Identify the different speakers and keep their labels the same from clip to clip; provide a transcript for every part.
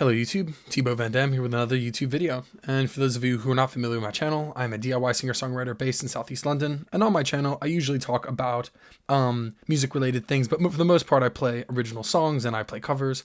Speaker 1: Hello YouTube, Thibaut Van Dam here with another YouTube video. And for those of you who are not familiar with my channel, I'm a DIY singer-songwriter based in Southeast London. And on my channel, I usually talk about music-related things, but for the most part, I play original songs and I play covers.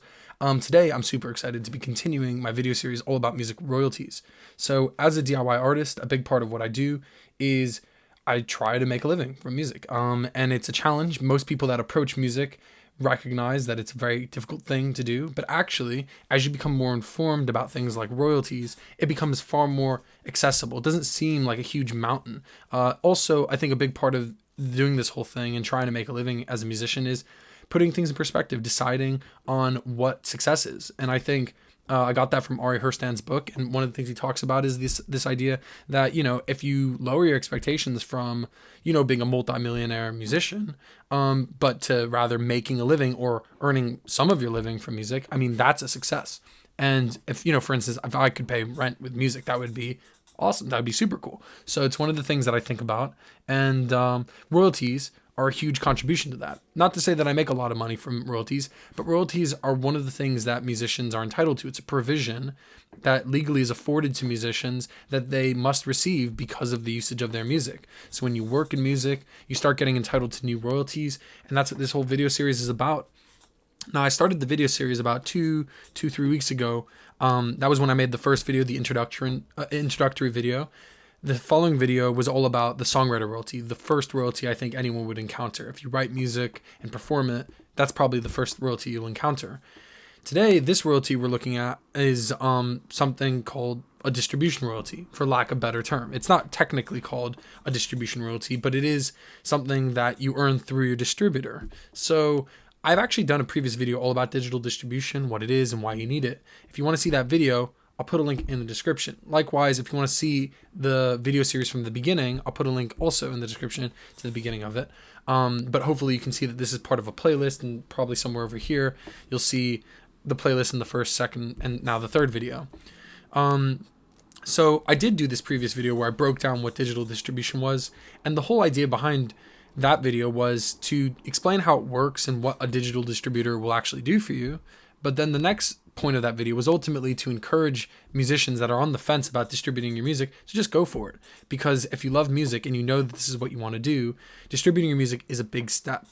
Speaker 1: Today, I'm super excited to be continuing my video series all about music royalties. So as a DIY artist, a big part of what I do is I try to make a living from music. And it's a challenge. Most people that approach music recognize that it's a very difficult thing to do, but actually, as you become more informed about things like royalties, it becomes far more accessible. It doesn't seem like a huge mountain. Also, I think a big part of doing this whole thing and trying to make a living as a musician is putting things in perspective, deciding on what success is. And I think I got that from Ari Herstand's book, and one of the things he talks about is this idea that, if you lower your expectations from, being a multimillionaire musician, but to rather making a living or earning some of your living from music, I mean, that's a success. And if, for instance, if I could pay rent with music, that would be awesome. That would be super cool. So it's one of the things that I think about, and royalties are a huge contribution to that. Not to say that I make a lot of money from royalties, but royalties are one of the things that musicians are entitled to. It's a provision that legally is afforded to musicians that they must receive because of the usage of their music. So when you work in music, you start getting entitled to new royalties, and that's what this whole video series is about. Now, I started the video series about 3 weeks ago. That was when I made the first video, the introductory video. The following video was all about the songwriter royalty, the first royalty I think anyone would encounter. If you write music and perform it, that's probably the first royalty you'll encounter. Today, this royalty we're looking at is something called a distribution royalty, for lack of a better term. It's not technically called a distribution royalty, but it is something that you earn through your distributor. So I've actually done a previous video all about digital distribution, what it is and why you need it. If you want to see that video, I'll put a link in the description. Likewise, if you want to see the video series from the beginning, I'll put a link also in the description to the beginning of it. But hopefully you can see that this is part of a playlist, and probably somewhere over here, you'll see the playlist in the first, second, and now the third video. So I did do this previous video where I broke down what digital distribution was, and the whole idea behind that video was to explain how it works and what a digital distributor will actually do for you. But then the next point of that video was ultimately to encourage musicians that are on the fence about distributing your music to just go for it. Because if you love music and you know that this is what you want to do, distributing your music is a big step.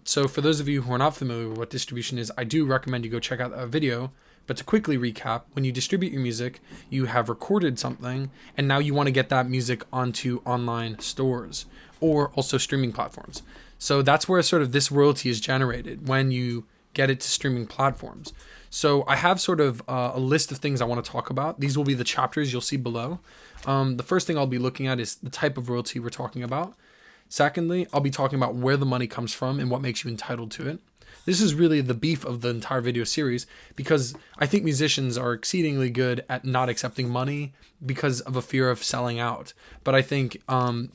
Speaker 1: So for those of you who are not familiar with what distribution is, I do recommend you go check out that video. But to quickly recap, when you distribute your music, you have recorded something, and now you want to get that music onto online stores or also streaming platforms. So that's where sort of this royalty is generated, when you get it to streaming platforms. So I have sort of a list of things I want to talk about. These will be the chapters you'll see below. The first thing I'll be looking at is the type of royalty we're talking about. Secondly, I'll be talking about where the money comes from and what makes you entitled to it. This is really the beef of the entire video series, because I think musicians are exceedingly good at not accepting money because of a fear of selling out. But I think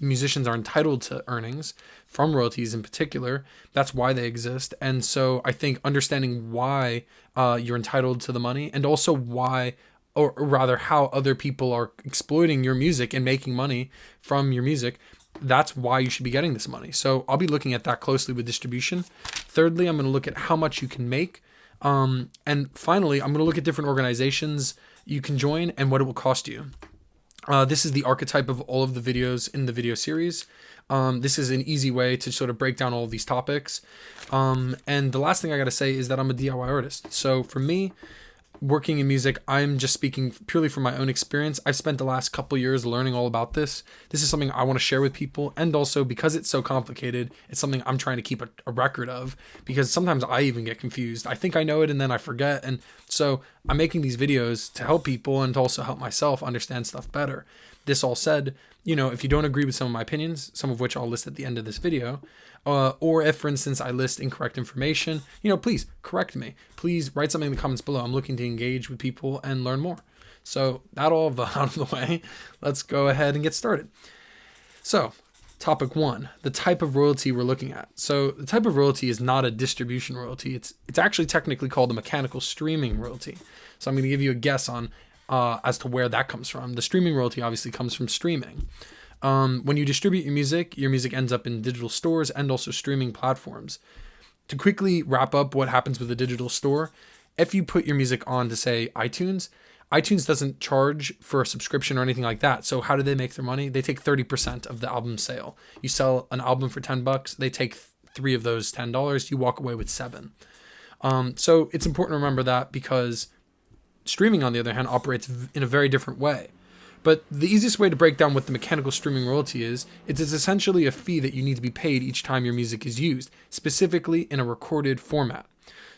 Speaker 1: musicians are entitled to earnings from royalties in particular. That's why they exist. And so I think understanding why you're entitled to the money, and also why, or rather how other people are exploiting your music and making money from your music, that's why you should be getting this money. So I'll be looking at that closely with distribution. Thirdly, I'm going to look at how much you can make. And finally, I'm going to look at different organizations you can join and what it will cost you. This is the archetype of all of the videos in the video series. This is an easy way to sort of break down all of these topics. And the last thing I got to say is that I'm a DIY artist. So for me, working in music, I'm just speaking purely from my own experience. I've spent the last couple years learning all about this. This is something I want to share with people. And also, because it's so complicated, it's something I'm trying to keep a record of, because sometimes I even get confused. I think I know it and then I forget. And so I'm making these videos to help people and to also help myself understand stuff better. This all said, if you don't agree with some of my opinions, some of which I'll list at the end of this video, or if, for instance, I list incorrect information, please correct me. Please write something in the comments below. I'm looking to engage with people and learn more. So that all out of the way, let's go ahead and get started. So topic 1, the type of royalty we're looking at. So the type of royalty is not a distribution royalty. It's actually technically called a mechanical streaming royalty. So I'm going to give you a guess on as to where that comes from. The streaming royalty obviously comes from streaming. When you distribute your music ends up in digital stores and also streaming platforms. To quickly wrap up what happens with a digital store, if you put your music on to say iTunes doesn't charge for a subscription or anything like that. So how do they make their money? They take 30% of the album sale. You sell an album for $10, they take 3 of those $10. You walk away with 7. So it's important to remember that, because streaming, on the other hand, operates in a very different way. But the easiest way to break down what the mechanical streaming royalty is, it is essentially a fee that you need to be paid each time your music is used, specifically in a recorded format.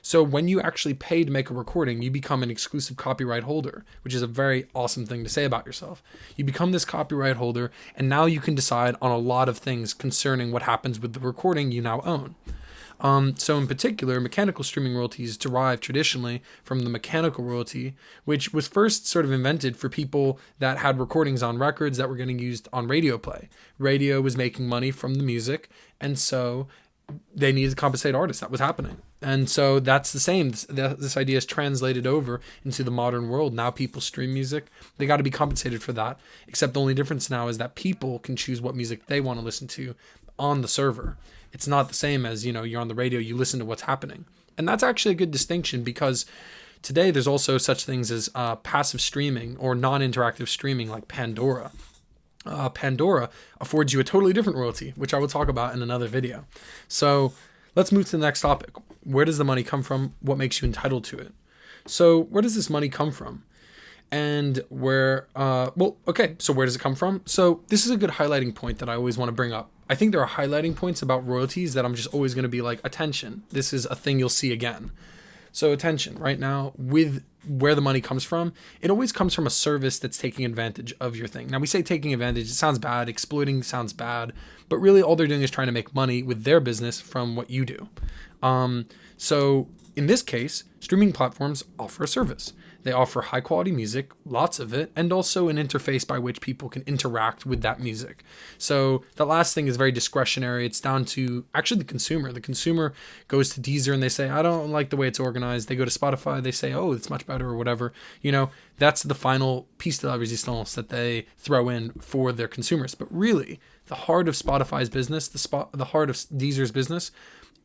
Speaker 1: So when you actually pay to make a recording, you become an exclusive copyright holder, which is a very awesome thing to say about yourself. You become this copyright holder, and now you can decide on a lot of things concerning what happens with the recording you now own. So in particular, mechanical streaming royalties derive traditionally from the mechanical royalty, which was first sort of invented for people that had recordings on records that were getting used on radio play. Radio was making money from the music, and so they needed to compensate artists. That was happening. And so that's the same. This idea is translated over into the modern world. Now people stream music. They got to be compensated for that. Except the only difference now is that people can choose what music they want to listen to on the server. It's not the same as, you're on the radio, you listen to what's happening. And that's actually a good distinction, because today there's also such things as passive streaming or non-interactive streaming, like Pandora. Pandora affords you a totally different royalty, which I will talk about in another video. So let's move to the next topic. Where does the money come from? What makes you entitled to it? So where does this money come from? And so where does it come from? So this is a good highlighting point that I always want to bring up. I think there are highlighting points about royalties that I'm just always going to be like, attention, this is a thing you'll see again. So attention, right now, with where the money comes from, it always comes from a service that's taking advantage of your thing. Now, we say taking advantage, it sounds bad, exploiting sounds bad, but really all they're doing is trying to make money with their business from what you do. So in this case, streaming platforms offer a service. They offer high quality music, lots of it, and also an interface by which people can interact with that music. So the last thing is very discretionary. It's down to actually the consumer. The consumer goes to Deezer and they say, I don't like the way it's organized. They go to Spotify, they say, oh, it's much better or whatever. That's the final piece de la resistance that they throw in for their consumers. But really, the heart of Spotify's business, the heart of Deezer's business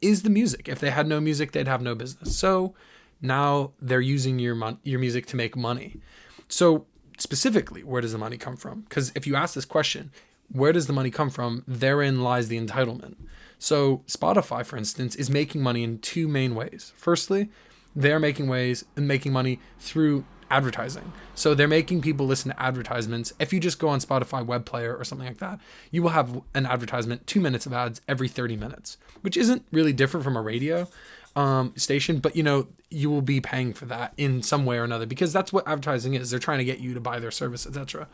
Speaker 1: is the music. If they had no music, they'd have no business. So now they're using your music to make money. So specifically, where does the money come from? Because if you ask this question, where does the money come from? Therein lies the entitlement. So Spotify, for instance, is making money in 2 main ways. Firstly, they're making money through advertising. So they're making people listen to advertisements. If you just go on Spotify web player or something like that, you will have an advertisement, 2 minutes of ads every 30 minutes, which isn't really different from a radio station, but you will be paying for that in some way or another, because that's what advertising is. They're trying to get you to buy their service, etc.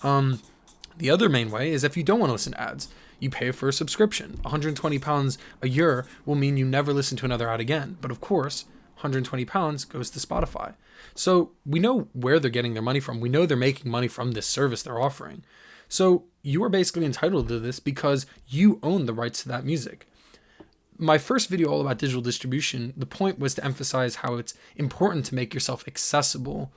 Speaker 1: The other main way is if you don't want to listen to ads, you pay for a subscription. £120 a year will mean you never listen to another ad again. But of course, £120 goes to Spotify. So we know where they're getting their money from. We know they're making money from this service they're offering. So you are basically entitled to this because you own the rights to that music. My first video all about digital distribution, the point was to emphasize how it's important to make yourself accessible,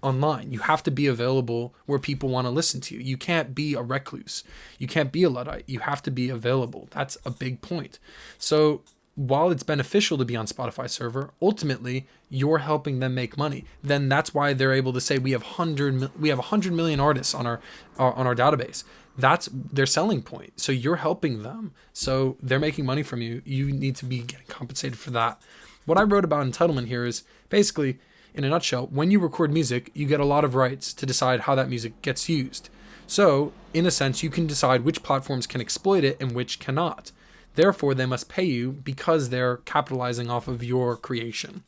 Speaker 1: online. You have to be available where people want to listen to you. You can't be a recluse. You can't be a Luddite. You have to be available. That's a big point. So while it's beneficial to be on Spotify server, ultimately you're helping them make money. Then that's why they're able to say we have 100 million artists on our database. That's their selling point. So you're helping them. So they're making money from you. You need to be getting compensated for that. What I wrote about entitlement here is basically, in a nutshell, when you record music, you get a lot of rights to decide how that music gets used. So in a sense, you can decide which platforms can exploit it and which cannot. Therefore, they must pay you because they're capitalizing off of your creation.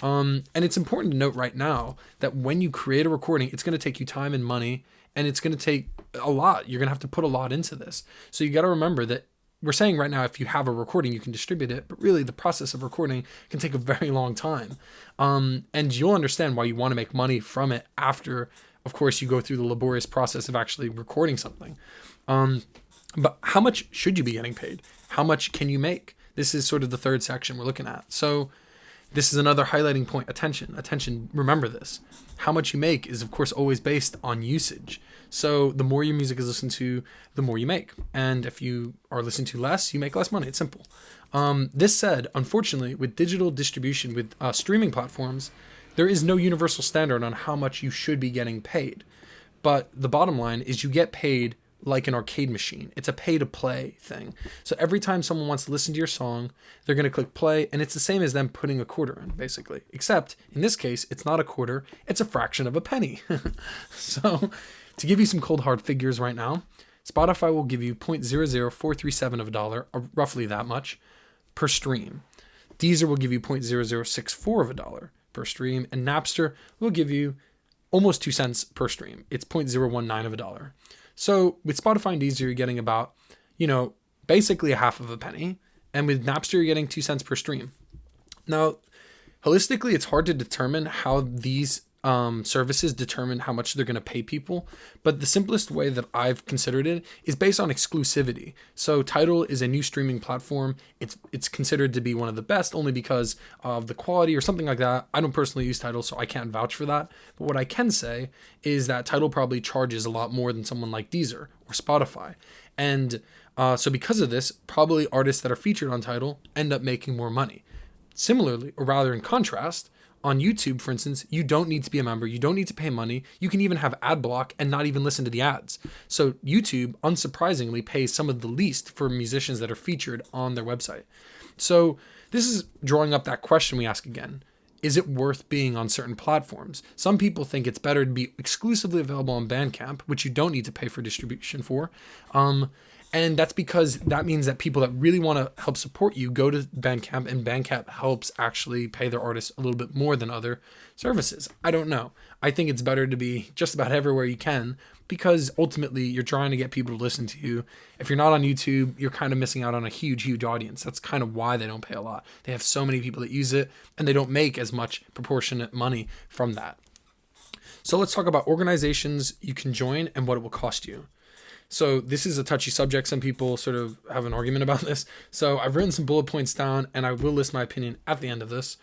Speaker 1: And it's important to note right now that when you create a recording, it's going to take you time and money, and it's going to take a lot. You're going to have to put a lot into this. So you got to remember that we're saying right now, if you have a recording, you can distribute it, but really the process of recording can take a very long time. And you'll understand why you want to make money from it after, of course, you go through the laborious process of actually recording something. But how much should you be getting paid? How much can you make? This is sort of the third section we're looking at. So This is another highlighting point. Attention. Remember this. How much you make is, of course, always based on usage. So the more your music is listened to, the more you make. And if you are listening to less, you make less money. It's simple. This said, unfortunately, with digital distribution, with streaming platforms, there is no universal standard on how much you should be getting paid. But the bottom line is you get paid like an arcade machine. It's a pay-to-play thing. So every time someone wants to listen to your song, they're going to click play, and it's the same as them putting a quarter in, basically. Except, in this case, it's not a quarter, it's a fraction of a penny. So, to give you some cold hard figures right now, Spotify will give you 0.00437 of a dollar, or roughly that much, per stream. Deezer will give you 0.0064 of a dollar per stream, and Napster will give you almost 2 cents per stream. It's 0.019 of a dollar. So with Spotify and Deezer, you're getting about, basically a half of a penny. And with Napster, you're getting 2 cents per stream. Now, holistically, it's hard to determine how these services determine how much they're going to pay people. But the simplest way that I've considered it is based on exclusivity. So Tidal is a new streaming platform. It's considered to be one of the best only because of the quality or something like that. I don't personally use Tidal, so I can't vouch for that. But what I can say is that Tidal probably charges a lot more than someone like Deezer or Spotify. And so because of this, probably artists that are featured on Tidal end up making more money. Similarly, or rather in contrast, on YouTube, for instance, you don't need to be a member. You don't need to pay money. You can even have ad block and not even listen to the ads. So YouTube, unsurprisingly, pays some of the least for musicians that are featured on their website. So this is drawing up that question we ask again. Is it worth being on certain platforms? Some people think it's better to be exclusively available on Bandcamp, which you don't need to pay for distribution for. And that's because that means that people that really want to help support you go to Bandcamp, and Bandcamp helps actually pay their artists a little bit more than other services. I don't know. I think it's better to be just about everywhere you can because ultimately you're trying to get people to listen to you. If you're not on YouTube, you're kind of missing out on a huge audience. That's kind of why they don't pay a lot. They have so many people that use it and they don't make as much proportionate money from that. So let's talk about organizations you can join and what it will cost you. So this is a touchy subject. Some people sort of have an argument about this. So I've written some bullet points down and I will list my opinion at the end of this,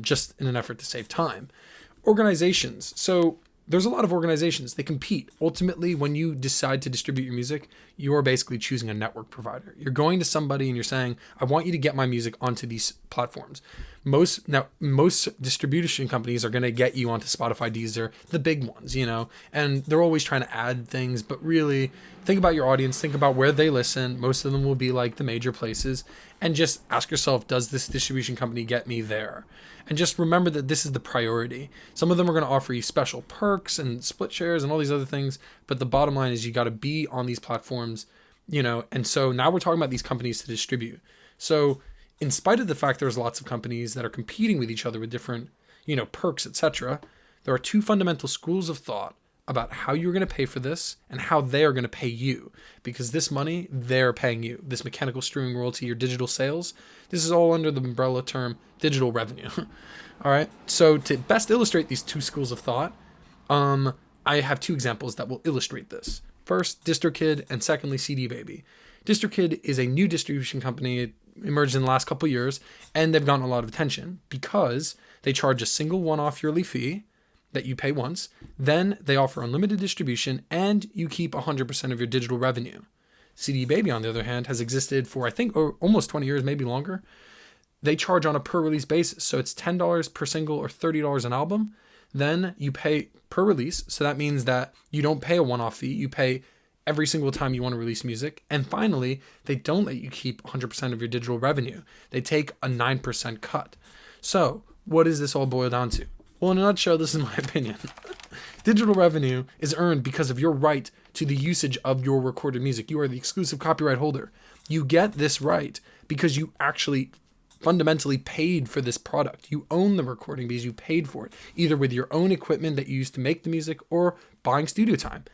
Speaker 1: just in an effort to save time. Organizations. So there's a lot of organizations. They compete. Ultimately, when you decide to distribute your music, you are basically choosing a network provider. You're going to somebody and you're saying, I want you to get my music onto these platforms. Most distribution companies are going to get you onto Spotify, Deezer, the big ones, and they're always trying to add things, but really think about your audience, think about where they listen. Most of them will be like the major places, and just ask yourself, does this distribution company get me there? And just remember that this is the priority. Some of them are going to offer you special perks and split shares and all these other things, but the bottom line is you got to be on these platforms, and so now we're talking about these companies to distribute. So in spite of the fact there's lots of companies that are competing with each other with different, perks, etc., there are two fundamental schools of thought about how you're going to pay for this and how they are going to pay you. Because this money, they're paying you. This mechanical streaming royalty, your digital sales, this is all under the umbrella term digital revenue. All right. So to best illustrate these two schools of thought, I have two examples that will illustrate this. First, DistroKid, and secondly, CD Baby. DistroKid is a new distribution company. It emerged in the last couple years, and they've gotten a lot of attention because they charge a single one-off yearly fee that you pay once. Then they offer unlimited distribution, and you keep 100% of your digital revenue. CD Baby, on the other hand, has existed for, I think, almost 20 years, maybe longer. They charge on a per-release basis, so it's $10 per single or $30 an album. Then you pay per release, so that means that you don't pay a one-off fee. You pay every single time you want to release music. And finally, they don't let you keep 100% of your digital revenue. They take a 9% cut. So what does this all boil down to? Well, in a nutshell, this is my opinion. Digital revenue is earned because of your right to the usage of your recorded music. You are the exclusive copyright holder. You get this right because you actually fundamentally paid for this product. You own the recording because you paid for it, either with your own equipment that you used to make the music or buying studio time.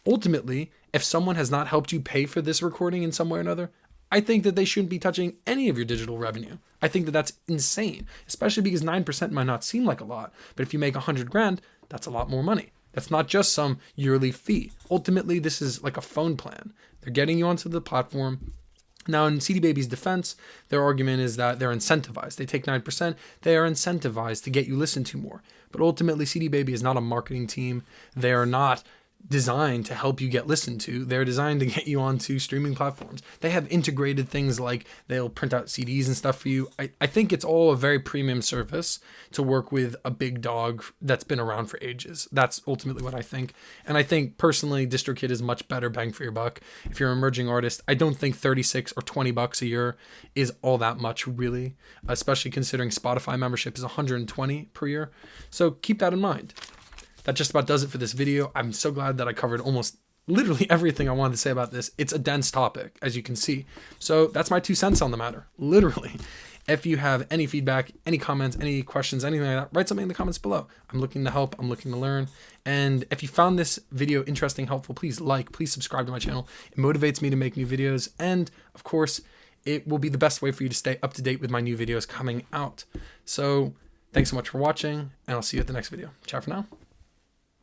Speaker 1: Ultimately, if someone has not helped you pay for this recording in some way or another, I think that they shouldn't be touching any of your digital revenue. I think that that's insane, especially because 9% might not seem like a lot, but if you make $100,000, that's a lot more money. That's not just some yearly fee. Ultimately, this is like a phone plan. They're getting you onto the platform. Now, in CD Baby's defense, their argument is that they're incentivized. They take 9%, they are incentivized to get you listened to more. But ultimately, CD Baby is not a marketing team. They are not designed to help you get listened to. They're designed to get you onto streaming platforms. They have integrated things like they'll print out CDs and stuff for you. I think it's all a very premium service to work with a big dog that's been around for ages. That's ultimately what I think. And I think personally, DistroKid is much better bang for your buck. If you're an emerging artist, I don't think 36 or 20 bucks a year is all that much really, especially considering Spotify membership is 120 per year. So keep that in mind. That just about does it for this video. I'm so glad that I covered almost literally everything I wanted to say about this. It's a dense topic, as you can see. So that's my 2 cents on the matter, literally. If you have any feedback, any comments, any questions, anything like that, write something in the comments below. I'm looking to help. I'm looking to learn. And if you found this video interesting, helpful, please subscribe to my channel. It motivates me to make new videos. And of course, it will be the best way for you to stay up to date with my new videos coming out. So thanks so much for watching, and I'll see you at the next video. Ciao for now.